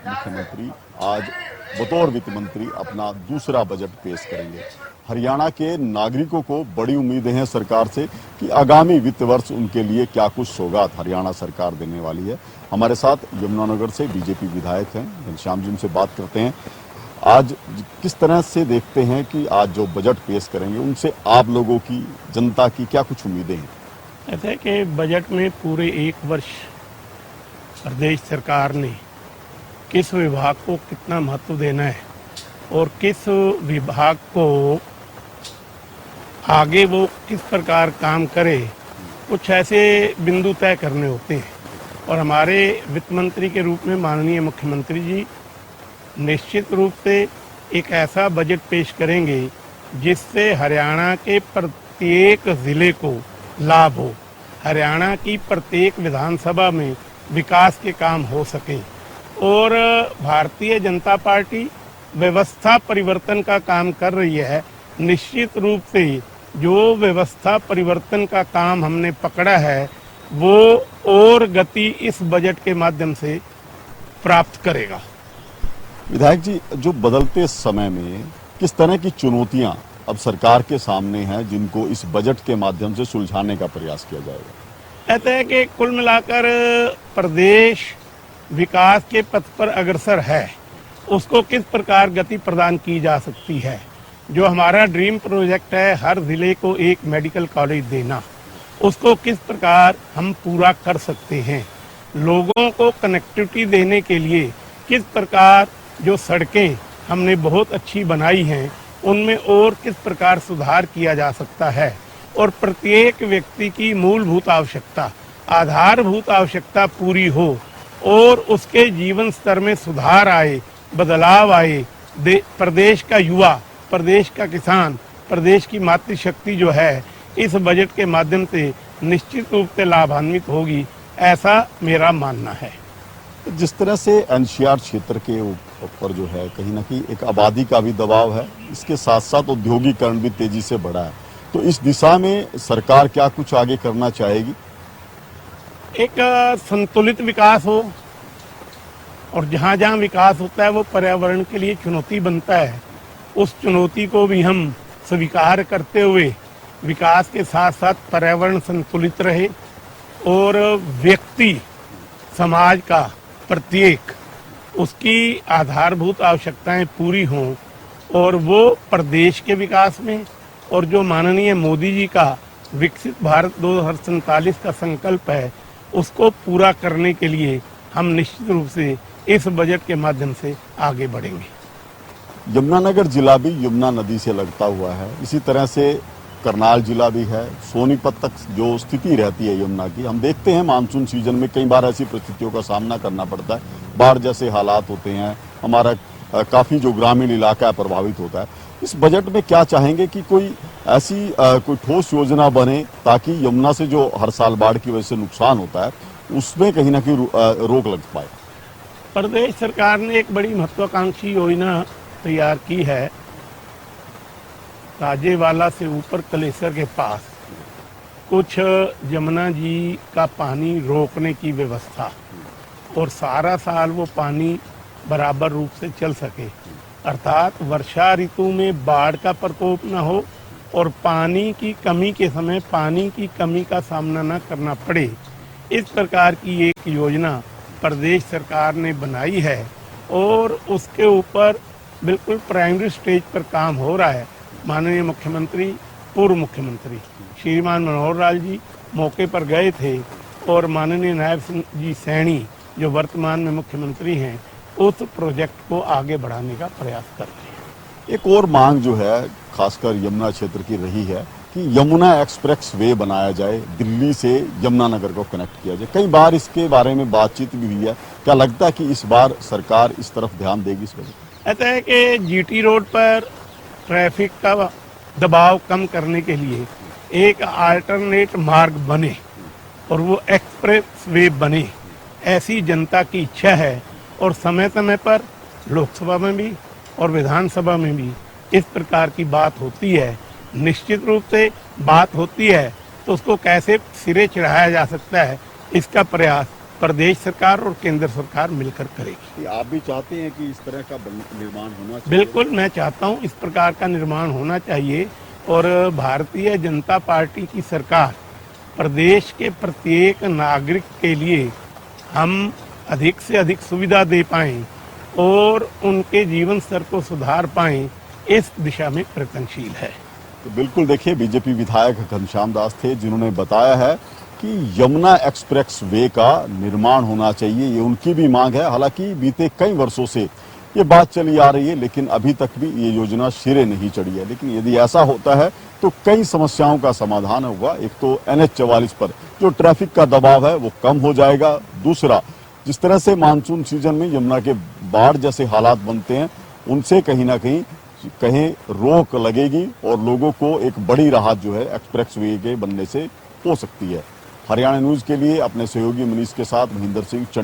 मुख्यमंत्री आज बतौर वित्त मंत्री अपना दूसरा बजट पेश करेंगे। हरियाणा के नागरिकों को बड़ी उम्मीदें हैं सरकार से कि आगामी वित्त वर्ष उनके लिए क्या कुछ सौगात हरियाणा सरकार देने वाली है। हमारे साथ यमुनानगर से बीजेपी विधायक हैं घनश्याम जी, उनसे बात करते हैं। आज किस तरह से देखते हैं कि आज जो बजट पेश करेंगे उनसे आप लोगों की, जनता की क्या कुछ उम्मीदें हैं? ऐसा है कि बजट में पूरे एक वर्ष प्रदेश सरकार ने किस विभाग को कितना महत्व देना है और किस विभाग को आगे वो किस प्रकार काम करे, कुछ ऐसे बिंदु तय करने होते हैं। और हमारे वित्त मंत्री के रूप में माननीय मुख्यमंत्री जी निश्चित रूप से एक ऐसा बजट पेश करेंगे जिससे हरियाणा के प्रत्येक जिले को लाभ हो, हरियाणा की प्रत्येक विधानसभा में विकास के काम हो सके। और भारतीय जनता पार्टी व्यवस्था परिवर्तन का काम कर रही है। निश्चित रूप से जो व्यवस्था परिवर्तन का काम हमने पकड़ा है वो और गति इस बजट के माध्यम से प्राप्त करेगा। विधायक जी, जो बदलते समय में किस तरह की चुनौतियां अब सरकार के सामने हैं जिनको इस बजट के माध्यम से सुलझाने का प्रयास किया जाएगा? कहते हैं कि कुल मिलाकर प्रदेश विकास के पथ पर अग्रसर है, उसको किस प्रकार गति प्रदान की जा सकती है। जो हमारा ड्रीम प्रोजेक्ट है हर जिले को एक मेडिकल कॉलेज देना, उसको किस प्रकार हम पूरा कर सकते हैं। लोगों को कनेक्टिविटी देने के लिए किस प्रकार जो सड़कें हमने बहुत अच्छी बनाई हैं उनमें और किस प्रकार सुधार किया जा सकता है। और प्रत्येक व्यक्ति की मूलभूत आवश्यकता, आधारभूत आवश्यकता पूरी हो और उसके जीवन स्तर में सुधार आए, बदलाव आए। प्रदेश का युवा, प्रदेश का किसान, प्रदेश की मातृशक्ति जो है इस बजट के माध्यम से निश्चित रूप से लाभान्वित होगी, ऐसा मेरा मानना है। जिस तरह से एनसीआर क्षेत्र के ऊपर जो है कहीं ना कहीं एक आबादी का भी दबाव है, इसके साथ साथ औद्योगिकरण भी तेजी से बढ़ा है, तो इस दिशा में सरकार क्या कुछ आगे करना चाहेगी? एक संतुलित विकास हो और जहाँ जहाँ विकास होता है वो पर्यावरण के लिए चुनौती बनता है, उस चुनौती को भी हम स्वीकार करते हुए विकास के साथ साथ पर्यावरण संतुलित रहे और व्यक्ति समाज का प्रत्येक उसकी आधारभूत आवश्यकताएं पूरी हों और वो प्रदेश के विकास में और जो माननीय मोदी जी का विकसित भारत 2047 का संकल्प है उसको पूरा करने के लिए हम निश्चित रूप से इस बजट के माध्यम से आगे बढ़ेंगे। यमुनानगर जिला भी यमुना नदी से लगता हुआ है, इसी तरह से करनाल जिला भी है। सोनीपत तक जो स्थिति रहती है यमुना की, हम देखते हैं मानसून सीजन में कई बार ऐसी परिस्थितियों का सामना करना पड़ता है, बाढ़ जैसे हालात होते हैं, हमारा काफी जो ग्रामीण इलाका है प्रभावित होता है। इस बजट में क्या चाहेंगे कि कोई ऐसी कोई ठोस योजना बने ताकि यमुना से जो हर साल बाढ़ की वजह से नुकसान होता है उसमें कहीं ना कहीं रोक लग पाए? प्रदेश सरकार ने एक बड़ी महत्वाकांक्षी योजना तैयार की है। राजेवाला से ऊपर कलेसर के पास कुछ यमुना जी का पानी रोकने की व्यवस्था और सारा साल वो पानी बराबर रूप से चल सके, अर्थात वर्षा ऋतु में बाढ़ का प्रकोप न हो और पानी की कमी के समय पानी की कमी का सामना न करना पड़े। इस प्रकार की एक योजना प्रदेश सरकार ने बनाई है और उसके ऊपर बिल्कुल प्राइमरी स्टेज पर काम हो रहा है। माननीय मुख्यमंत्री, पूर्व मुख्यमंत्री श्रीमान मनोहर लाल जी मौके पर गए थे और माननीय नायब सिंह जी सैनी जो वर्तमान में मुख्यमंत्री हैं उस प्रोजेक्ट को आगे बढ़ाने का प्रयास कर रहे हैं। एक और मांग जो है खासकर यमुना क्षेत्र की रही है कि यमुना एक्सप्रेस वे बनाया जाए, दिल्ली से यमुनानगर को कनेक्ट किया जाए। कई बार इसके बारे में बातचीत भी हुई है, क्या लगता है कि इस बार सरकार इस तरफ ध्यान देगी? इस वजह ऐसा है कि जीटी रोड पर ट्रैफिक का दबाव कम करने के लिए एक अल्टरनेट मार्ग बने और वो एक्सप्रेस वे बने, ऐसी जनता की इच्छा है। और समय समय पर लोकसभा में भी और विधानसभा में भी इस प्रकार की बात होती है। निश्चित रूप से बात होती है तो उसको कैसे सिरे चढ़ाया जा सकता है, इसका प्रयास प्रदेश सरकार और केंद्र सरकार मिलकर करेगी। कि आप भी चाहते हैं कि इस तरह का निर्माण होना चाहिए? बिल्कुल, मैं चाहता हूं इस प्रकार का निर्माण होना चाहिए और भारतीय जनता पार्टी की सरकार प्रदेश के प्रत्येक नागरिक के लिए हम अधिक से अधिक सुविधा दे पाएं और उनके जीवन स्तर को सुधार पाएं, इस दिशा में प्रयत्नशील है। तो बिल्कुल देखिए, बीजेपी विधायक घनश्याम दास थे जिन्होंने बताया है कि यमुना एक्सप्रेस वे का निर्माण होना चाहिए, ये उनकी भी मांग है। हालांकि बीते कई वर्षों से ये बात चली आ रही है, लेकिन अभी तक भी ये योजना सिरे नहीं चढ़ी है। लेकिन यदि ऐसा होता है तो कई समस्याओं का समाधान होगा। एक तो NH-44 पर जो ट्रैफिक का दबाव है वो कम हो जाएगा। दूसरा, जिस तरह से मानसून सीजन में यमुना के बाढ़ जैसे हालात बनते हैं, उनसे कहीं ना कहीं रोक लगेगी और लोगों को एक बड़ी राहत जो है एक्सप्रेस वे के बनने से हो सकती है। हरियाणा न्यूज के लिए अपने सहयोगी मनीष के साथ महेंद्र सिंह, चंडीगढ़।